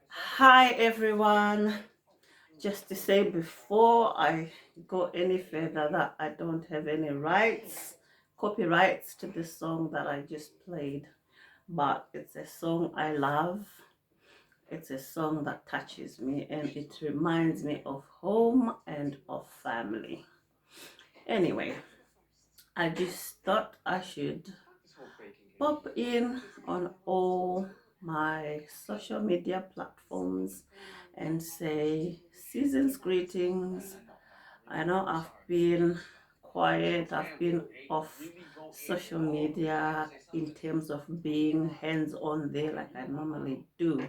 Hi everyone. Just to say before I go any further that I don't have any copyrights to the song that I just played, but it's a song I love. It's a song that touches me and it reminds me of home and of family. Anyway, I just thought I should pop in on all my social media platforms and say season's greetings. I know I've been quiet, I've been off social media in terms of being hands-on there like I normally do.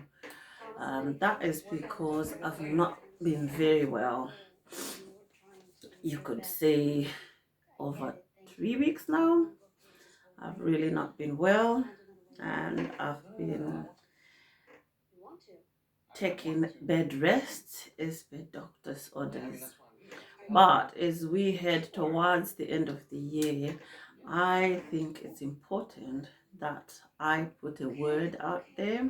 That is because I've not been very well. You could say over 3 weeks now. I've really not been well, and I've been taking bed rest as per doctor's orders. But as we head towards the end of the year, I think it's important that I put a word out there.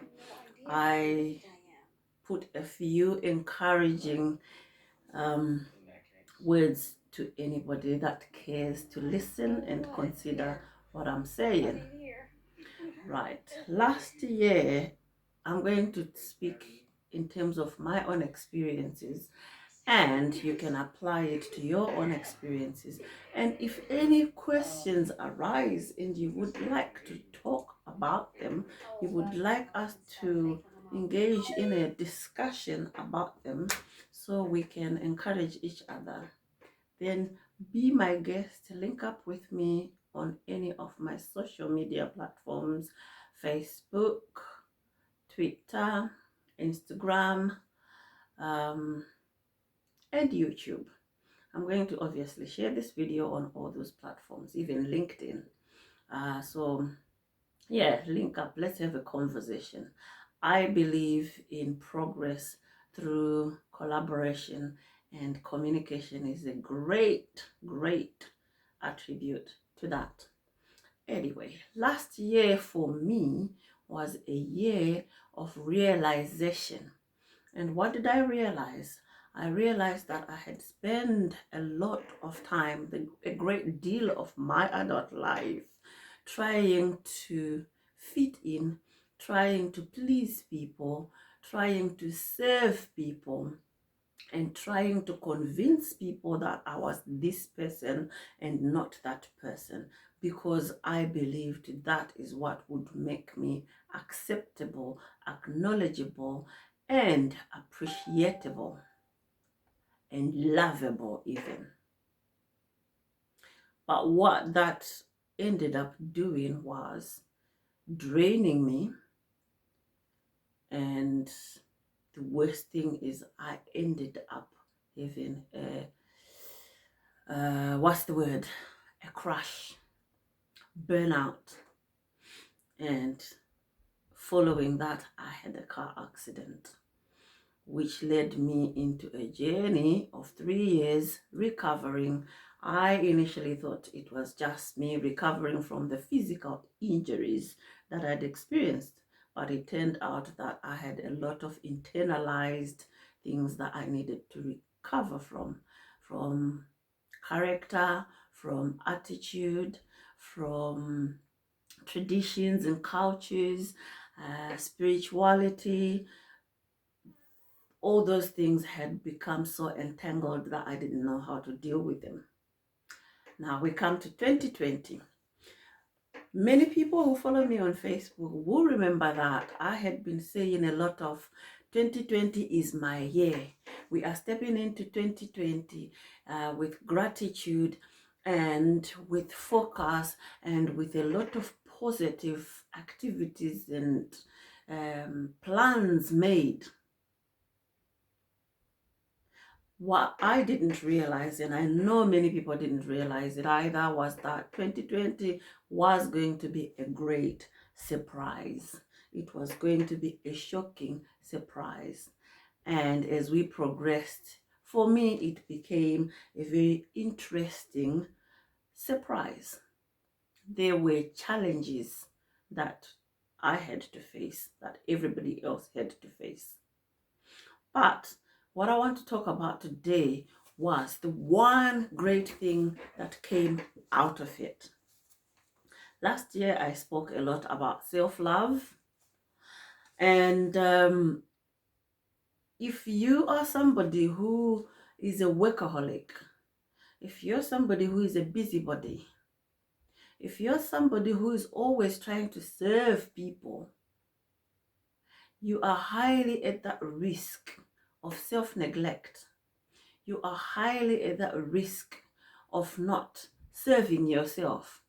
I put a few encouraging words to anybody that cares to listen and consider what I'm saying. Right. Last year, I'm going to speak in terms of my own experiences, and you can apply it to your own experiences. And if any questions arise and you would like to talk about them, you would like us to engage in a discussion about them so we can encourage each other, then be my guest. Link up with me on any of my social media platforms: Facebook, Twitter, Instagram, and YouTube. I'm going to obviously share this video on all those platforms, even LinkedIn. So yeah, link up. Let's have a conversation. I believe in progress through collaboration, and communication is a great attribute to that. Anyway, last year for me was a year of realization. And what did I realize? I realized that I had spent a lot of time, a great deal of my adult life, trying to fit in, trying to please people, trying to serve people, and trying to convince people that I was this person and not that person, because I believed that is what would make me acceptable, acknowledgeable, and appreciable and lovable even. But what that ended up doing was draining me, and the worst thing is I ended up having what's the word? A crash, burnout, and following that, I had a car accident, which led me into a journey of 3 years recovering. I initially thought it was just me recovering from the physical injuries that I'd experienced, but it turned out that I had a lot of internalized things that I needed to recover from character, from attitude, from traditions and cultures, spirituality. All those things had become so entangled that I didn't know how to deal with them. Now we come to 2020. Many people who follow me on Facebook will remember that I had been saying a lot of 2020 is my year. We are stepping into 2020 with gratitude and with focus and with a lot of positive activities and plans made. What I didn't realize, and I know many people didn't realize it either, was that 2020 was going to be a great surprise. It was going to be a shocking surprise. And as we progressed, for me, it became a very interesting surprise. There were challenges that I had to face, that everybody else had to face. But what I want to talk about today was the one great thing that came out of it. Last year, I spoke a lot about self-love. And if you are somebody who is a workaholic, if you're somebody who is a busybody, if you're somebody who is always trying to serve people, you are highly at that risk of self-neglect. You are highly at that risk of not serving yourself,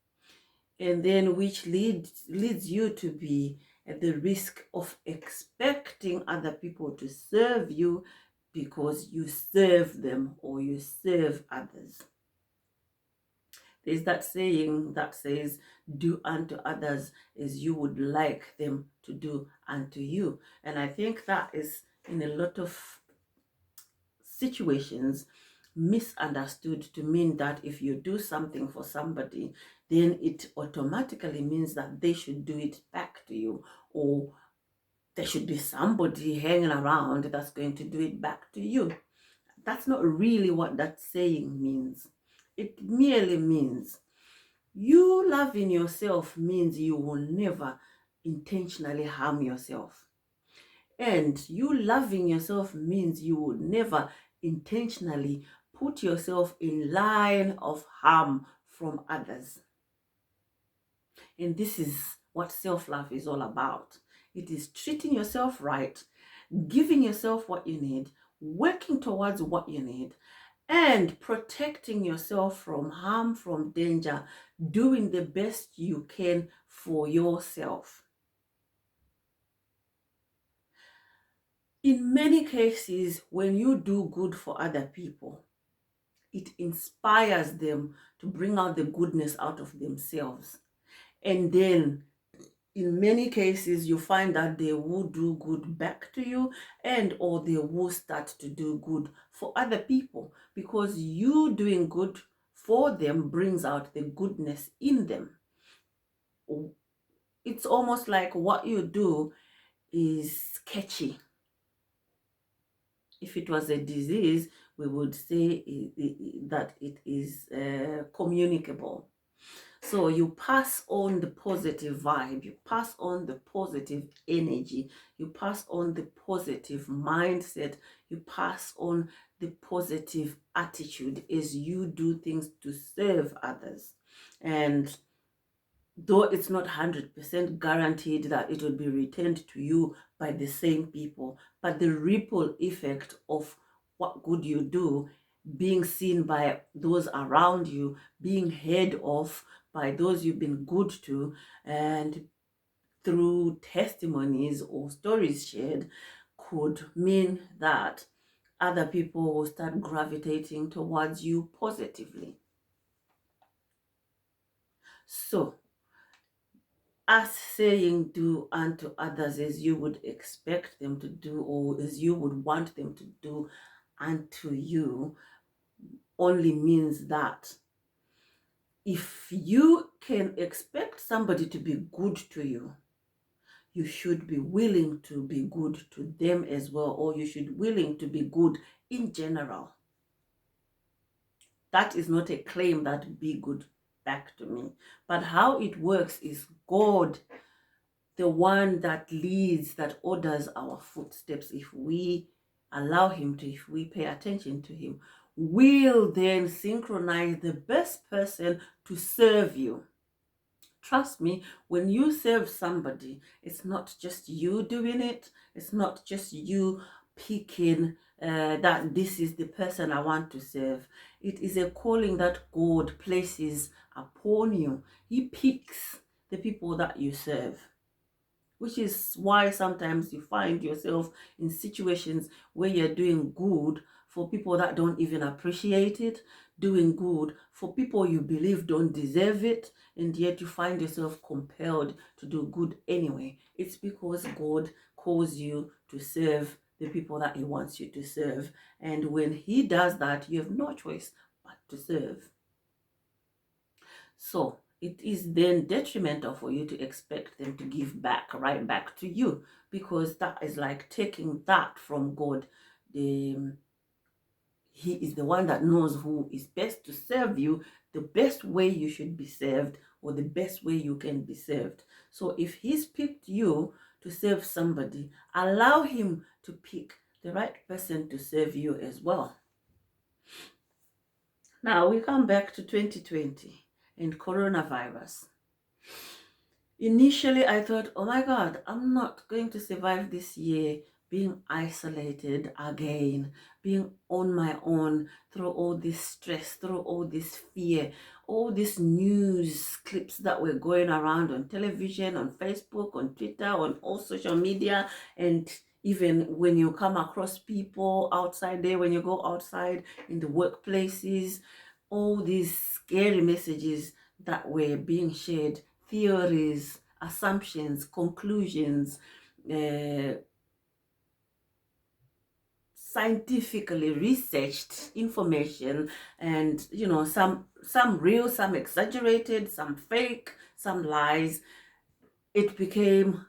and then which leads you to be at the risk of expecting other people to serve you because you serve them or you serve others. There's that saying that says, do unto others as you would like them to do unto you. And I think that is, in a lot of situations, misunderstood to mean that if you do something for somebody, then it automatically means that they should do it back to you, or there should be somebody hanging around that's going to do it back to you. That's not really what that saying means. It merely means you loving yourself means you will never intentionally harm yourself. And you loving yourself means you will never intentionally put yourself in line of harm from others. And this is what self-love is all about. It is treating yourself right, giving yourself what you need, working towards what you need, and protecting yourself from harm, from danger, doing the best you can for yourself. In many cases, when you do good for other people, it inspires them to bring out the goodness out of themselves. And then in many cases, you find that they will do good back to you, and or they will start to do good for other people, because you doing good for them brings out the goodness in them. It's almost like what you do is sketchy. If it was a disease, we would say that it is communicable. So you pass on the positive vibe, you pass on the positive energy, you pass on the positive mindset, you pass on the positive attitude as you do things to serve others. And though it's not 100% guaranteed that it will be returned to you by the same people, but the ripple effect of what good you do being seen by those around you, being heard of by those you've been good to, and through testimonies or stories shared, could mean that other people will start gravitating towards you positively. So us saying do unto others as you would expect them to do, or as you would want them to do unto you, only means that if you can expect somebody to be good to you, you should be willing to be good to them as well, or you should be willing to be good in general. That is not a claim that be good back to me. But how it works is God, the one that leads, that orders our footsteps, if we allow him to, if we pay attention to him, will then synchronize the best person to serve you. Trust me, when you serve somebody, it's not just you doing it. It's not just you picking that this is the person I want to serve. It is a calling that God places upon you. He picks the people that you serve, which is why sometimes you find yourself in situations where you're doing good for people that don't even appreciate it, doing good for people you believe don't deserve it, and yet you find yourself compelled to do good anyway. It's because God calls you to serve the people that he wants you to serve. And when he does that, you have no choice but to serve. So it is then detrimental for you to expect them to give back, right back to you, because that is like taking that from God. He is the one that knows who is best to serve you, the best way you should be served, or the best way you can be served. So if he's picked you to serve somebody, allow him to pick the right person to serve you as well. Now we come back to 2020 and coronavirus. Initially, I thought, oh my God, I'm not going to survive this year being isolated again, being on my own through all this stress, through all this fear, all these news clips that were going around on television, on Facebook, on Twitter, on all social media, and even when you come across people outside there, when you go outside in the workplaces, all these scary messages that were being shared, theories, assumptions, conclusions, uh, scientifically researched information, and some real, some exaggerated, some fake, some lies. It became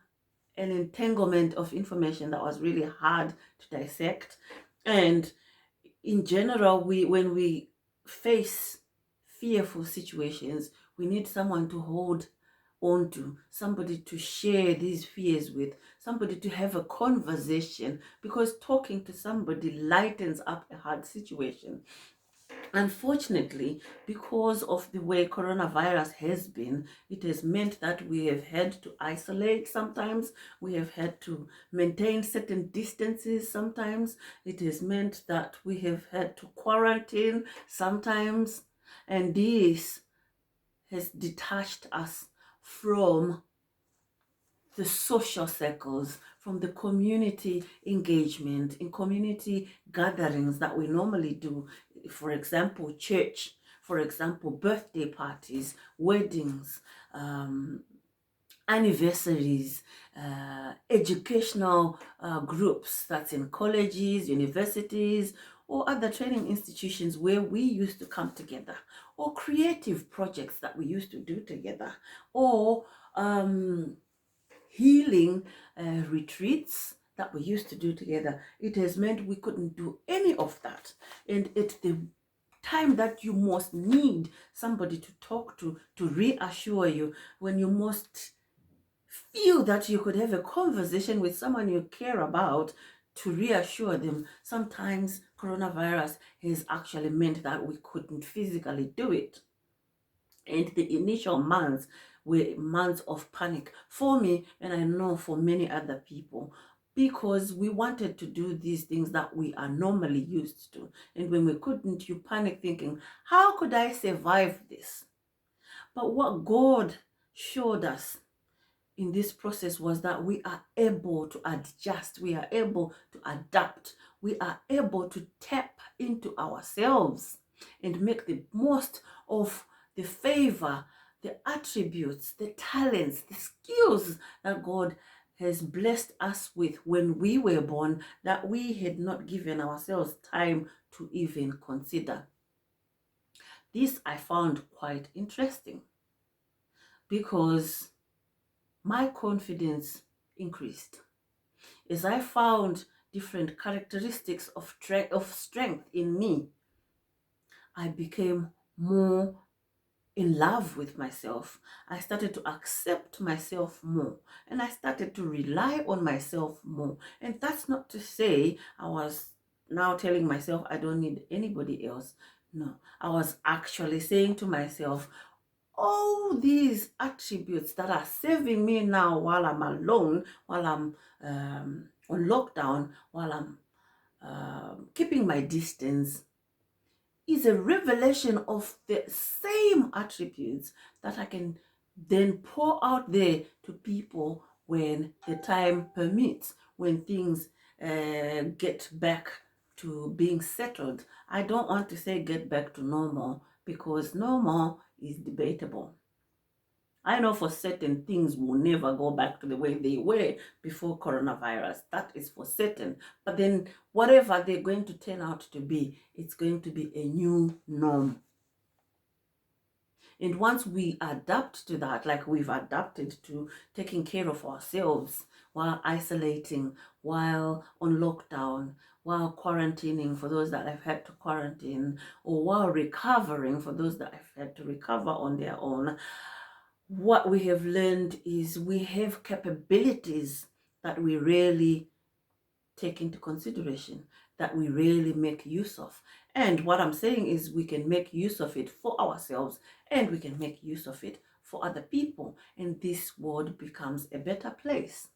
an entanglement of information that was really hard to dissect. And in general, when we face fearful situations, we need someone to hold on to, somebody to share these fears with, somebody to have a conversation, because talking to somebody lightens up a hard situation. Unfortunately, because of the way coronavirus has been, it has meant that we have had to isolate sometimes, we have had to maintain certain distances sometimes, it has meant that we have had to quarantine sometimes, and this has detached us from the social circles, from the community engagement, in community gatherings that we normally do. For example, church, for example, birthday parties, weddings, anniversaries, educational groups, that's in colleges, universities, or other training institutions where we used to come together, or creative projects that we used to do together, or healing retreats that we used to do together. It has meant we couldn't do any of that. And at the time that you most need somebody to talk to reassure you, when you most feel that you could have a conversation with someone you care about to reassure them, sometimes coronavirus has actually meant that we couldn't physically do it. And the initial months were months of panic for me, and I know for many other people, because we wanted to do these things that we are normally used to. And when we couldn't, you panic thinking, how could I survive this? But what God showed us in this process was that we are able to adjust, we are able to adapt, we are able to tap into ourselves and make the most of the favor, the attributes, the talents, the skills that God has blessed us with when we were born, that we had not given ourselves time to even consider. This I found quite interesting, because my confidence increased as I found different characteristics of strength in me. I became more in love with myself. I started to accept myself more, and I started to rely on myself more. And that's not to say I was now telling myself I don't need anybody else. No, I was actually saying to myself, all these attributes that are saving me now while I'm alone, while I'm on lockdown, while I'm keeping my distance, is a revelation of the same attributes that I can then pour out there to people when the time permits, when things get back to being settled. I don't want to say get back to normal, because normal is debatable. I know for certain things will never go back to the way they were before coronavirus. That is for certain. But then whatever they're going to turn out to be, it's going to be a new norm. And once we adapt to that, like we've adapted to taking care of ourselves while isolating, while on lockdown, while quarantining for those that have had to quarantine, or while recovering for those that have had to recover on their own, what we have learned is we have capabilities that we really take into consideration, that we really make use of. And what I'm saying is we can make use of it for ourselves, and we can make use of it for other people, and this world becomes a better place.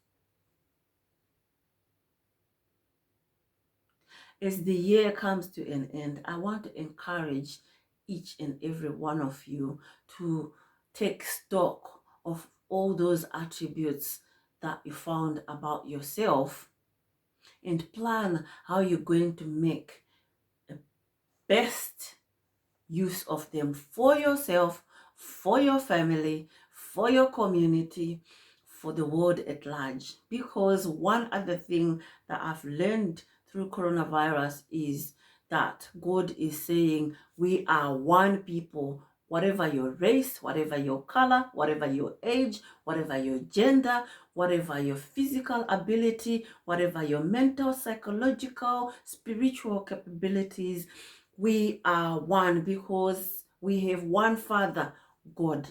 As the year comes to an end, I want to encourage each and every one of you to take stock of all those attributes that you found about yourself and plan how you're going to make the best use of them for yourself, for your family, for your community, for the world at large. Because one other thing that I've learned through coronavirus is that God is saying we are one people, whatever your race, whatever your color, whatever your age, whatever your gender, whatever your physical ability, whatever your mental, psychological, spiritual capabilities. We are one because we have one Father, God.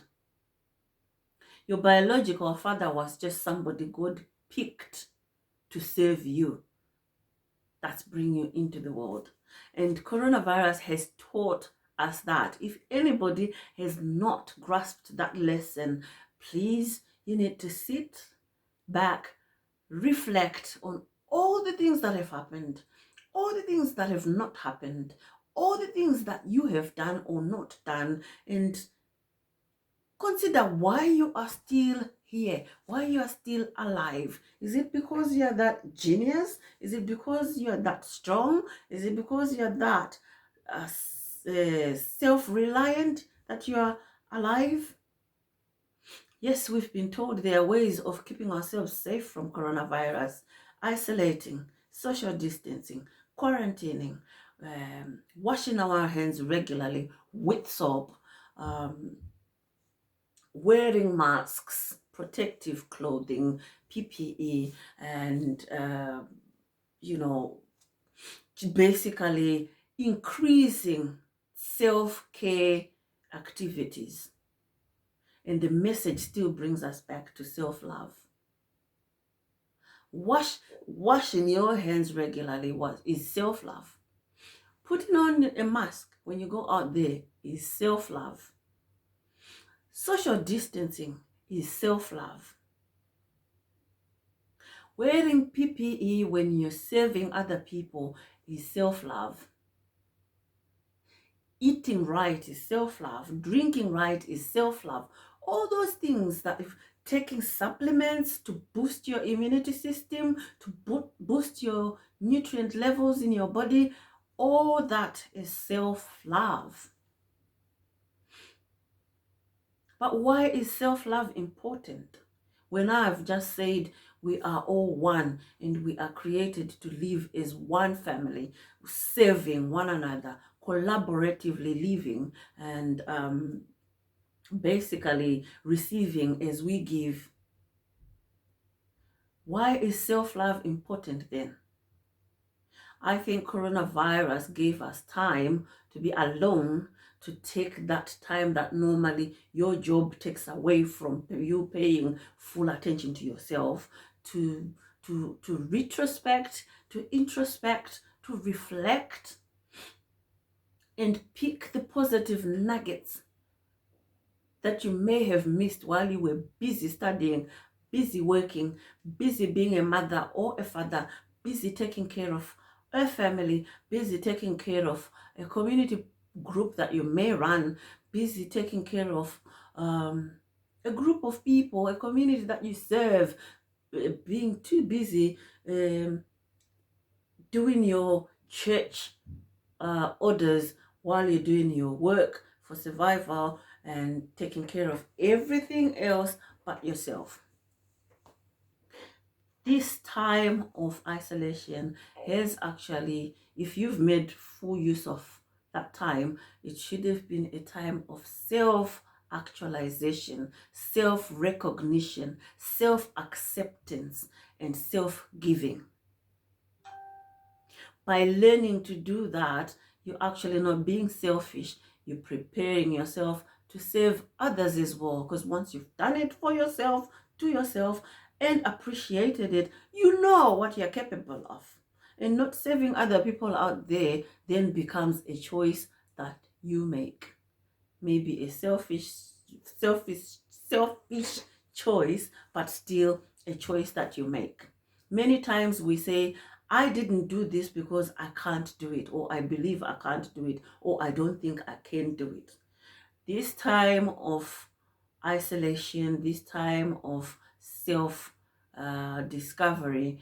Your biological father was just somebody God picked to serve you. That's bringing you into the world. And coronavirus has taught us that. If anybody has not grasped that lesson, please, you need to sit back, reflect on all the things that have happened, all the things that have not happened, all the things that you have done or not done, and consider why you are still here, why you are still alive. Is it because you're that genius? Is it because you're that strong? Is it because you're that self-reliant that you are alive? Yes, we've been told there are ways of keeping ourselves safe from coronavirus: isolating, social distancing, quarantining, washing our hands regularly with soap, wearing masks, protective clothing, PPE, and, basically increasing self-care activities. And the message still brings us back to self-love. Washing your hands regularly is self-love. Putting on a mask when you go out there is self-love. Social distancing is self-love. Wearing PPE when you're serving other people is self-love. Eating right is self-love. Drinking right is self-love. All those things that if taking supplements to boost your immunity system, to boost your nutrient levels in your body, all that is self-love. But why is self-love important? When I've just said we are all one and we are created to live as one family, serving one another, collaboratively living, and basically receiving as we give. Why is self-love important then? I think coronavirus gave us time to be alone, to take that time that normally your job takes away from you paying full attention to yourself, to retrospect, to introspect, to reflect, and pick the positive nuggets that you may have missed while you were busy studying, busy working, busy being a mother or a father, busy taking care of a family, busy taking care of a community group that you may run, busy taking care of a group of people, a community that you serve, being too busy doing your church orders while you're doing your work for survival and taking care of everything else but yourself. This time of isolation has actually, if you've made full use of that time, it should have been a time of self self-actualization, self-recognition, self-acceptance, and self-giving. By learning to do that, you're actually not being selfish. You're preparing yourself to serve others as well. Because once you've done it for yourself, to yourself, and appreciated it, you know what you're capable of. And not serving other people out there then becomes a choice that you make. Maybe a selfish, selfish choice, but still a choice that you make. Many times we say, I didn't do this because I can't do it, or I believe I can't do it, or I don't think I can do it. This time of isolation, this time of self discovery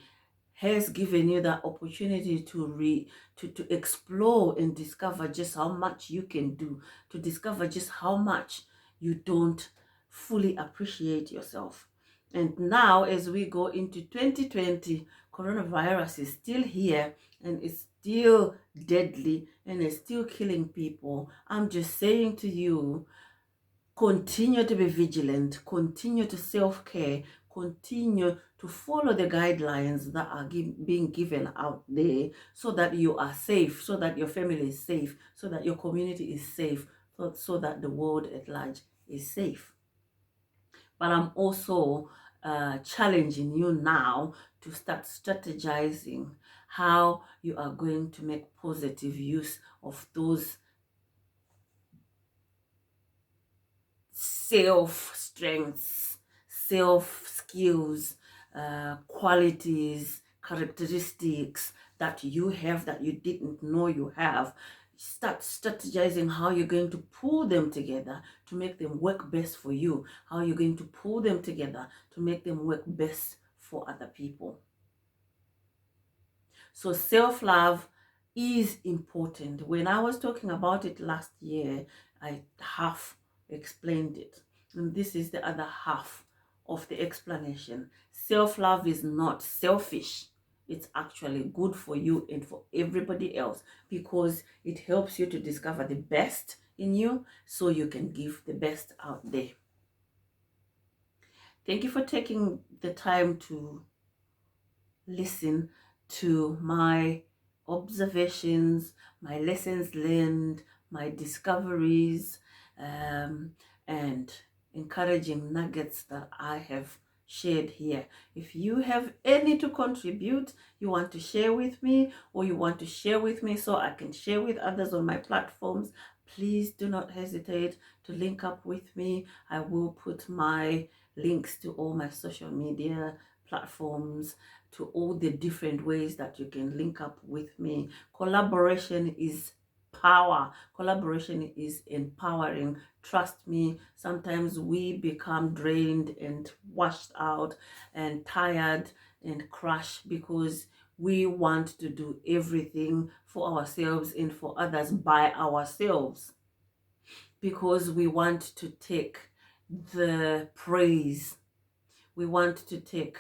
has given you that opportunity to explore and discover just how much you can do, to discover just how much you don't fully appreciate yourself. And now, as we go into 2020, coronavirus is still here and it's still deadly and it's still killing people. I'm just saying to you, continue to be vigilant, continue to self-care, continue to follow the guidelines that are being given out there so that you are safe, so that your family is safe, so that your community is safe, so that the world at large is safe. But I'm also challenging you now to start strategizing how you are going to make positive use of those self strengths, self skills, qualities, characteristics that you have that you didn't know you have. Start strategizing how you're going to pull them together to make them work best for you, how you're going to pull them together to make them work best for other people. So self-love is important. When I was talking about it last year, I half explained it. And this is the other half of the explanation. Self-love is not selfish. It's actually good for you and for everybody else because it helps you to discover the best in you so you can give the best out there. Thank you for taking the time to listen to my observations, my lessons learned, my discoveries, and encouraging nuggets that I have shared here. If you have any to contribute, you want to share with me, or you want to share with me so I can share with others on my platforms, please do not hesitate to link up with me. I will put my links to all my social media platforms, to all the different ways that you can link up with me. Collaboration is power. Collaboration is empowering. Trust me, sometimes we become drained and washed out and tired and crushed because we want to do everything for ourselves and for others by ourselves, because we want to take the praise, we want to take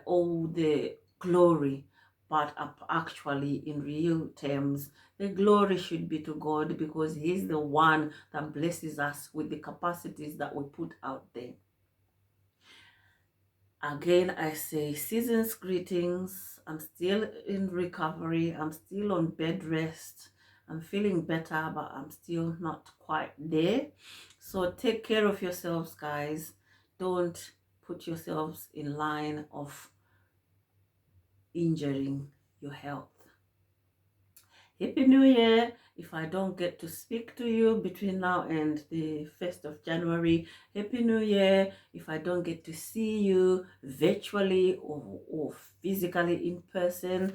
all the glory, but actually in real terms the glory should be to God, because he's the one that blesses us with the capacities that we put out there. Again, I say season's greetings. I'm still in recovery. I'm still on bed rest. I'm feeling better, but I'm still not quite there. So take care of yourselves, guys. Don't put yourselves in line of injuring your health. Happy New Year. If I don't get to speak to you between now and the 1st of January, Happy New Year. If I don't get to see you virtually or physically in person,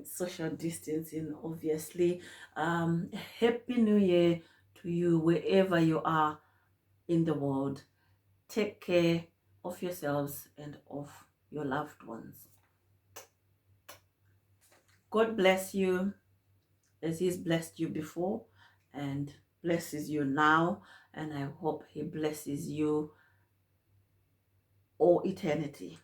social distancing, obviously, Happy New Year to you wherever you are in the world. Take care of yourselves and of your loved ones. God bless you as he's blessed you before and blesses you now, and I hope he blesses you all eternity.